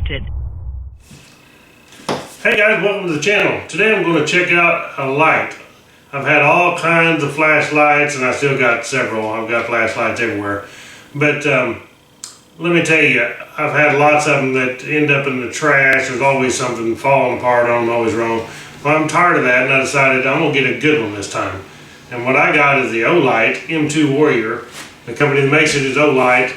disconnected. Hey guys, welcome to the channel. Today I'm going to check out a light. I've had all kinds of flashlights and I still got several. I've got flashlights everywhere. But let me tell you, I've had lots of them that end up in the trash. There's always something falling apart on them, always wrong. Well, I'm tired of that and I decided I'm going to get a good one this time. And what I got is the Olight M2R LED. The company that makes it is Olight.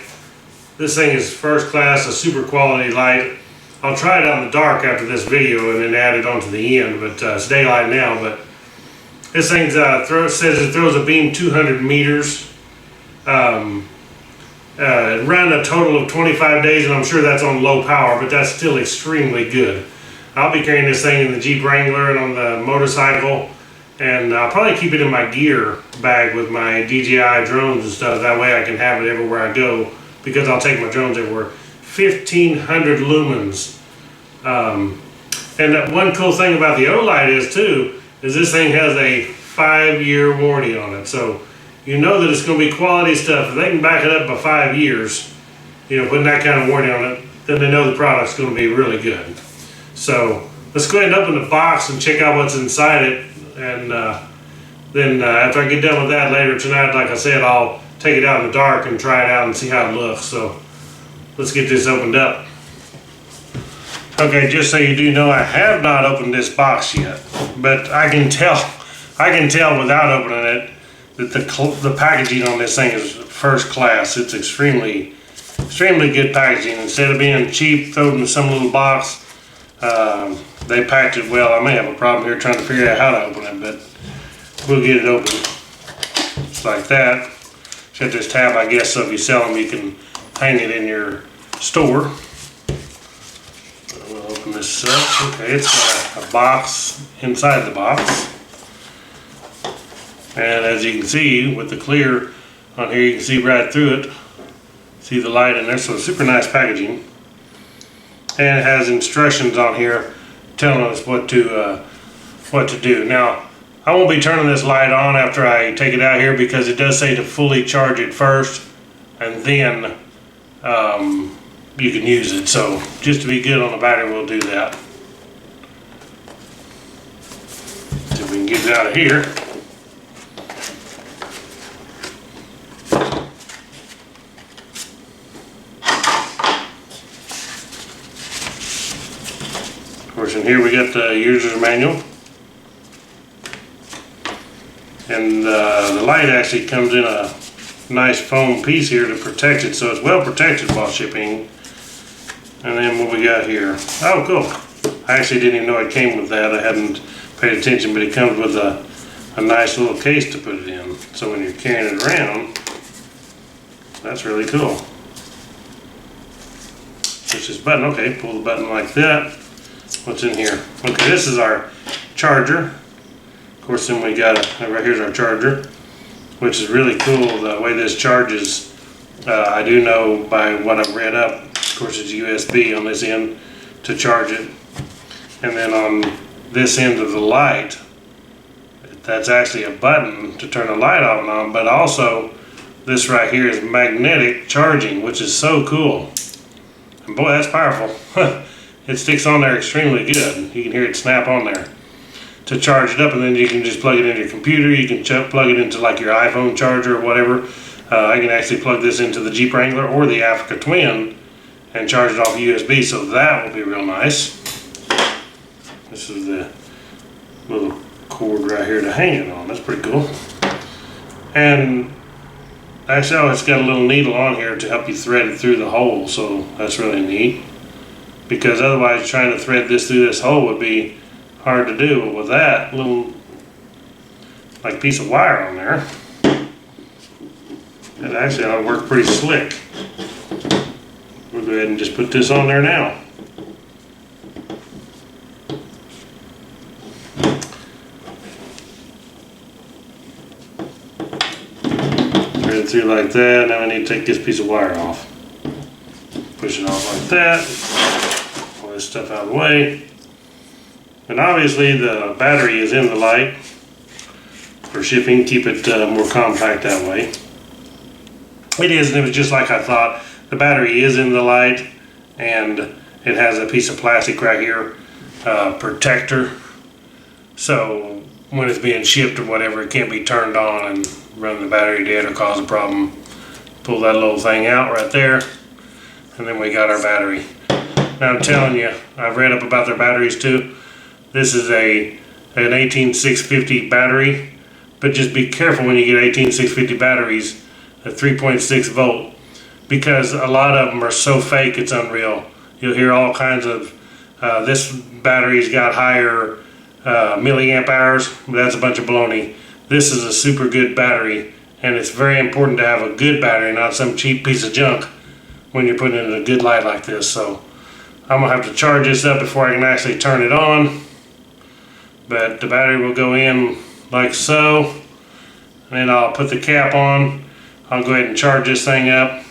This thing is first class, a super quality light. I'll try it out in the dark after this video and then add it onto the end, but it's daylight now. But this thing says it throws a beam 200 meters. It ran a total of 25 days, and I'm sure that's on low power, but that's still extremely good. I'll be carrying this thing in the Jeep Wrangler and on the motorcycle, and I'll probably keep it in my gear bag with my DJI drones and stuff. That way I can have it everywhere I go, because I'll take my drones everywhere. 1,500 lumens. And one cool thing about the Olight is this thing has a 5-year warranty on it. So you know that it's going to be quality stuff. If they can back it up by 5 years, you know, putting that kind of warranty on it, then they know the product's going to be really good. So let's go ahead and open the box and check out what's inside it. And then after I get done with that later tonight, like I said, I'll take it out in the dark and try it out and see how it looks. So let's get this opened up. Okay, just so you do know, I have not opened this box yet, but I can tell without opening it that the packaging on this thing is first class. It's extremely good packaging. Instead of being cheap, thrown in some little box, they packed it well. I may have a problem here trying to figure out how to open it, but we'll get it open. Just like that. Shut this tab, I guess, so if you sell them, you can hang it in your store. We'll open this up. Okay, it's got a box inside the box. And as you can see, with the clear on here, you can see right through it. See the light in there, so it's super nice packaging. And it has instructions on here telling us what to do. Now, I won't be turning this light on after I take it out here, because it does say to fully charge it first, and then you can use it. So just to be good on the battery, we'll do that. See if we can get it out of here. Of course, in here we got the user's manual. And the light actually comes in a nice foam piece here to protect it, so it's well protected while shipping. And then what we got here, oh cool, I actually didn't even know it came with that. I hadn't paid attention, but it comes with a nice little case to put it in, so when you're carrying it around, that's really cool. Push this button. Okay, pull the button like that. What's in here? Okay, this is our charger. Of course, then we got right here's our charger, which is really cool the way this charges. I do know by what I've read up, of course it's USB on this end to charge it, and then on this end of the light, that's actually a button to turn the light off and on, but also this right here is magnetic charging, which is so cool. And boy, that's powerful. It sticks on there extremely good. You can hear it snap on there to charge it up, and then you can just plug it into your computer. You can plug it into like your iPhone charger or whatever. I can actually plug this into the Jeep Wrangler or the Africa Twin and charge it off USB, so that will be real nice. This is the little cord right here to hang it on. That's pretty cool. And actually, oh, it's got a little needle on here to help you thread it through the hole, so that's really neat. Because otherwise, trying to thread this through this hole would be hard to do. But with that little like piece of wire on there, it actually ought to work pretty slick. We'll go ahead and just put this on there now. Thread it through like that. Now I need to take this piece of wire off. Push it off like that. Pull this stuff out of the way. And obviously the battery is in the light for shipping. Keep it more compact that way. It is, and it was just like I thought. The battery is in the light, and it has a piece of plastic right here, protector. So when it's being shipped or whatever, it can't be turned on and run the battery dead or cause a problem. Pull that little thing out right there, and then we got our battery. Now I'm telling you, I've read up about their batteries too. This is an 18650 battery, but just be careful when you get 18650 batteries at 3.6 volt, because a lot of them are so fake it's unreal. You'll hear all kinds of, this battery's got higher milliamp hours, but that's a bunch of baloney. This is a super good battery, and it's very important to have a good battery, not some cheap piece of junk when you're putting in a good light like this. So I'm gonna have to charge this up before I can actually turn it on, but the battery will go in like so, and then I'll put the cap on. I'll go ahead and charge this thing up.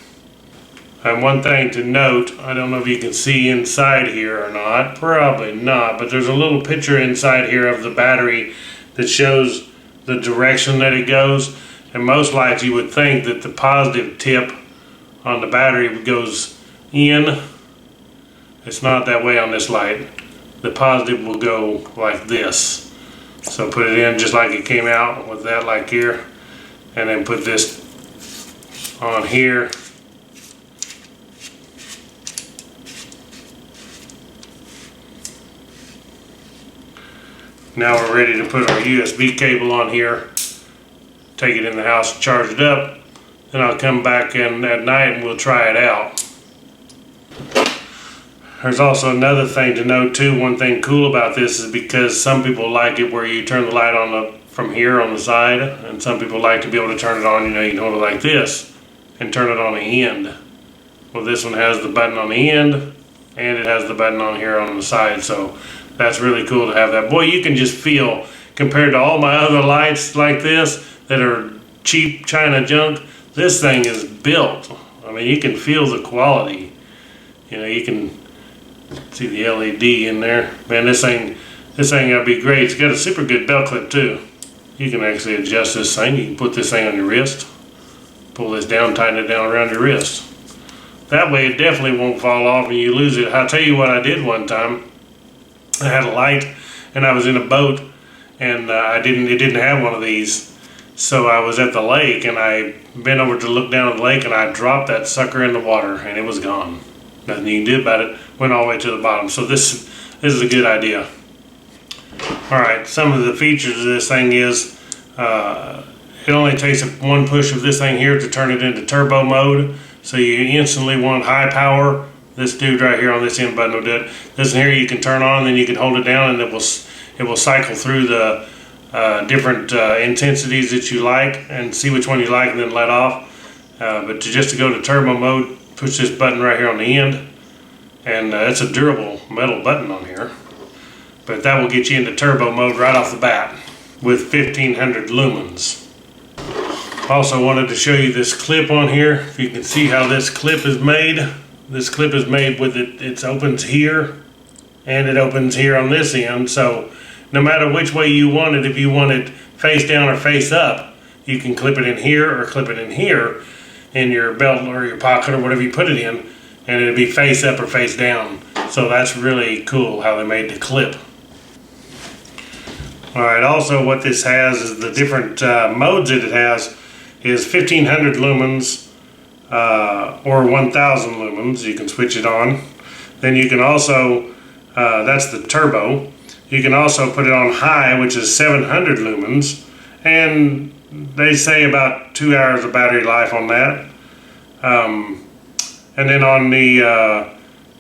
And one thing to note, I don't know if you can see inside here or not, probably not, but there's a little picture inside here of the battery that shows the direction that it goes. And most lights you would think that the positive tip on the battery goes in. It's not that way on this light. The positive will go like this. So put it in just like it came out with that, like here, and then put this on here. Now we're ready to put our USB cable on here, take it in the house, charge it up, then I'll come back in at night and we'll try it out. There's also another thing to note too. One thing cool about this is because some people like it where you turn the light on from here on the side, and some people like to be able to turn it on, you know, you can hold it like this and turn it on the end. Well, this one has the button on the end and it has the button on here on the side, so that's really cool to have that. Boy, you can just feel, compared to all my other lights like this that are cheap China junk, this thing is built. I mean, you can feel the quality. You know, you can see the LED in there. Man, this thing gotta be great. It's got a super good belt clip too. You can actually adjust this thing. You can put this thing on your wrist, pull this down, tighten it down around your wrist. That way it definitely won't fall off and you lose it. I'll tell you what I did one time. I had a light and I was in a boat, and it didn't have one of these. So I was at the lake and I bent over to look down at the lake and I dropped that sucker in the water and it was gone. Nothing you can do about it. Went all the way to the bottom. So this is a good idea. Alright, some of the features of this thing is it only takes one push of this thing here to turn it into turbo mode. So you instantly want high power. This dude right here on this end button will do it. This one here you can turn on, then you can hold it down and it will cycle through the different intensities that you like and see which one you like and then let off. But just to go to turbo mode, push this button right here on the end, and it's a durable metal button on here. But that will get you into turbo mode right off the bat with 1500 lumens. Also wanted to show you this clip on here. If you can see how this clip is made. This clip is made with it opens here and it opens here on this end. So no matter which way you want it, if you want it face down or face up, you can clip it in here or clip it in here in your belt or your pocket or whatever you put it in, and it'll be face up or face down. So that's really cool how they made the clip. Alright, also what this has is the different modes that it has is 1500 lumens or 1000 lumens. You can switch it on. Then you can also, that's the turbo. You can also put it on high, which is 700 lumens, and they say about 2 hours of battery life on that. And then on the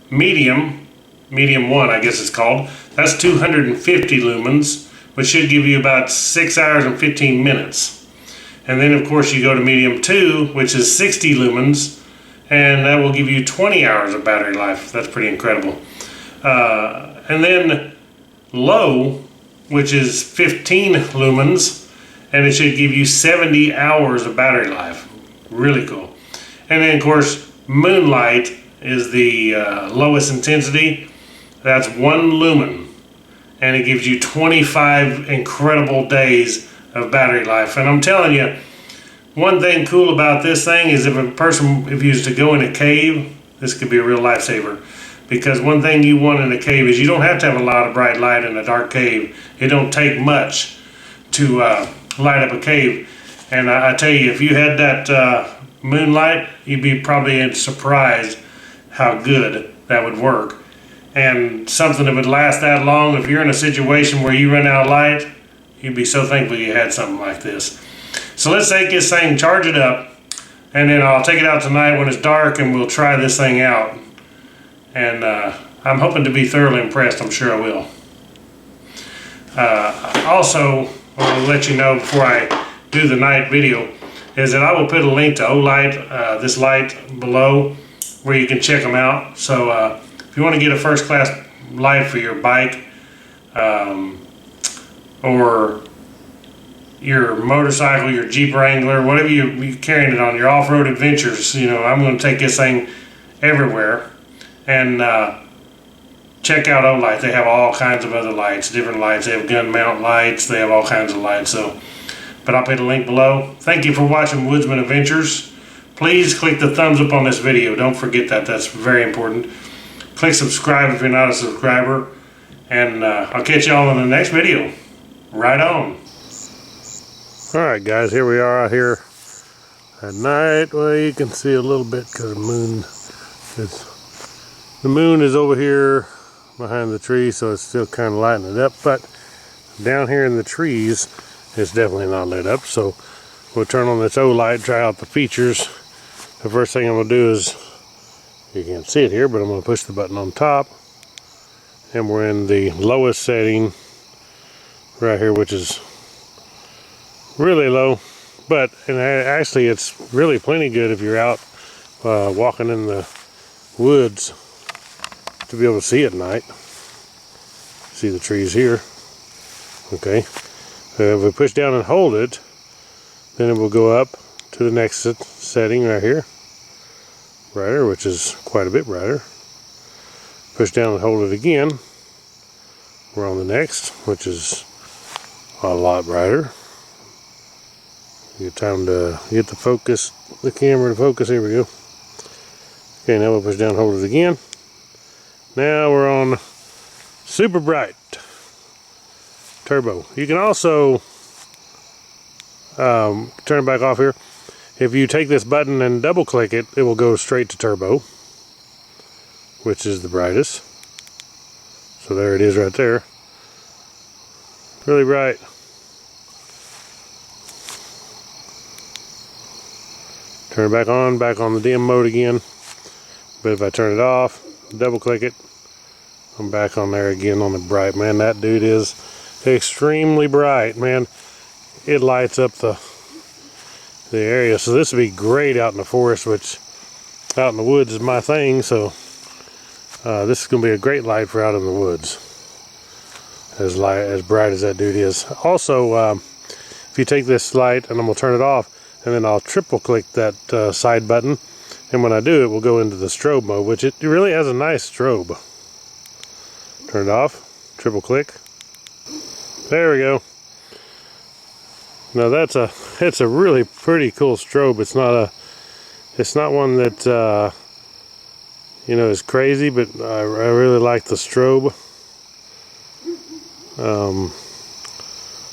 medium 1 I guess it's called, that's 250 lumens, which should give you about 6 hours and 15 minutes. And then of course you go to medium 2, which is 60 lumens, and that will give you 20 hours of battery life. That's pretty incredible. And then low, which is 15 lumens, and it should give you 70 hours of battery life. Really cool. And then of course moonlight is the lowest intensity. That's 1 lumen, and it gives you 25 incredible days of battery life. And I'm telling you, one thing cool about this thing is if you was to go in a cave, this could be a real lifesaver, because one thing you want in a cave is you don't have to have a lot of bright light in a dark cave. It don't take much to light up a cave. And I tell you, if you had that moonlight, you'd be probably surprised how good that would work. And something that would last that long, if you're in a situation where you run out of light, you'd be so thankful you had something like this. So let's take this thing, charge it up, and then I'll take it out tonight when it's dark and we'll try this thing out. And I'm hoping to be thoroughly impressed. I'm sure I will. Also, I'll let you know before I do the night video is that I will put a link to Olight, this light below, where you can check them out. So if you want to get a first class light for your bike or your motorcycle, your Jeep Wrangler, whatever you're carrying it on, your off-road adventures, you know, I'm going to take this thing everywhere. And check out Olight. They have all kinds of other lights, different lights. They have gun mount lights. They have all kinds of lights. So, but I'll put a link below. Thank you for watching Woodzman Adventures. Please click the thumbs up on this video. Don't forget that. That's very important. Click subscribe if you're not a subscriber. And I'll catch y'all in the next video. Right on. Alright guys, here we are out here at night. Well, you can see a little bit because the moon is over here behind the tree, so it's still kind of lighting it up. But down here in the trees, it's definitely not lit up. So we'll turn on this Olight, try out the features. The first thing I'm going to do is, you can't see it here, but I'm going to push the button on top. And we're in the lowest setting right here, which is really low. But and actually it's really plenty good if you're out walking in the woods to be able to see at night. See the trees here. Okay. If we push down and hold it, then it will go up to the next setting right here. Brighter, which is quite a bit brighter. Push down and hold it again. We're on the next, which is a lot brighter. Get time to get the camera to focus. Here we go. Okay, now we'll push down and hold it again. Now we're on super bright turbo. You can also turn it back off here. If you take this button and double click it, it will go straight to turbo, which is the brightest. So there it is right there. Really bright. Turn it back on the dim mode again. But if I turn it off, double click it, I'm back on there again on the bright. Man, that dude is extremely bright, man. It lights up the area. So this would be great out in the forest, which out in the woods is my thing. So this is going to be a great light for out in the woods. As bright as that dude is. Also, if you take this light, and I'm going to turn it off, and then I'll triple click that side button, and when I do, it will go into the strobe mode, which it really has a nice strobe. Turn it off, triple click. There we go. Now it's a really pretty cool strobe. It's not one that you know, is crazy, but I really like the strobe.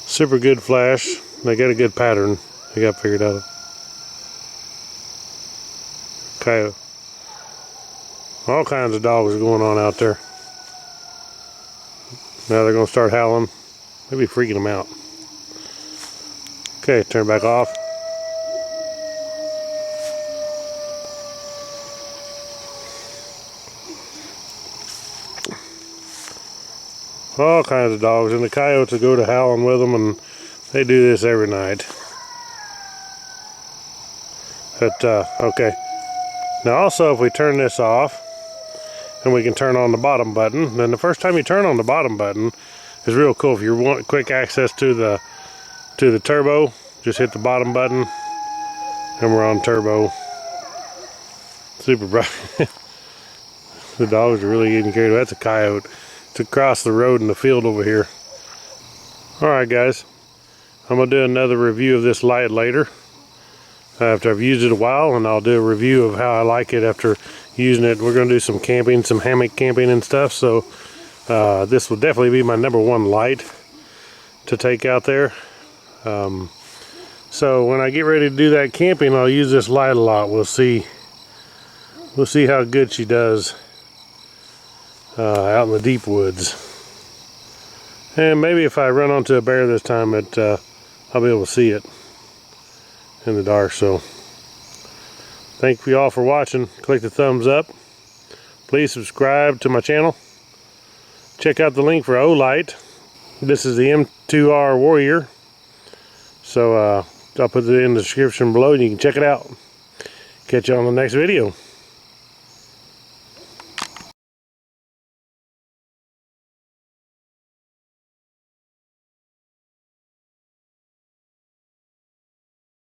Super good flash. They got a good pattern. They got figured out. Okay. All kinds of dogs going on out there. Now they're going to start howling. Maybe freaking them out. Okay, turn it back off. All kinds of dogs, and the coyotes will go to howling with them, and they do this every night. But okay. Now also, if we turn this off, and we can turn on the bottom button, then the first time you turn on the bottom button is real cool. If you want quick access to the turbo, just hit the bottom button, and we're on turbo. Super bright. The dogs are really getting carried away. That's a coyote. It's across the road in the field over here. Alright guys, I'm going to do another review of this light later after I've used it a while, and I'll do a review of how I like it after using it. We're going to do some camping, some hammock camping and stuff. So this will definitely be my #1 light to take out there. So when I get ready to do that camping, I'll use this light a lot. We'll see how good she does out in the deep woods. And maybe if I run onto a bear this time, I'll be able to see it in the dark. So thank you all for watching. Click the thumbs up. Please subscribe to my channel. Check out the link for Olight. This is the M2R Warrior. So I'll put it in the description below and you can check it out. Catch you on the next video.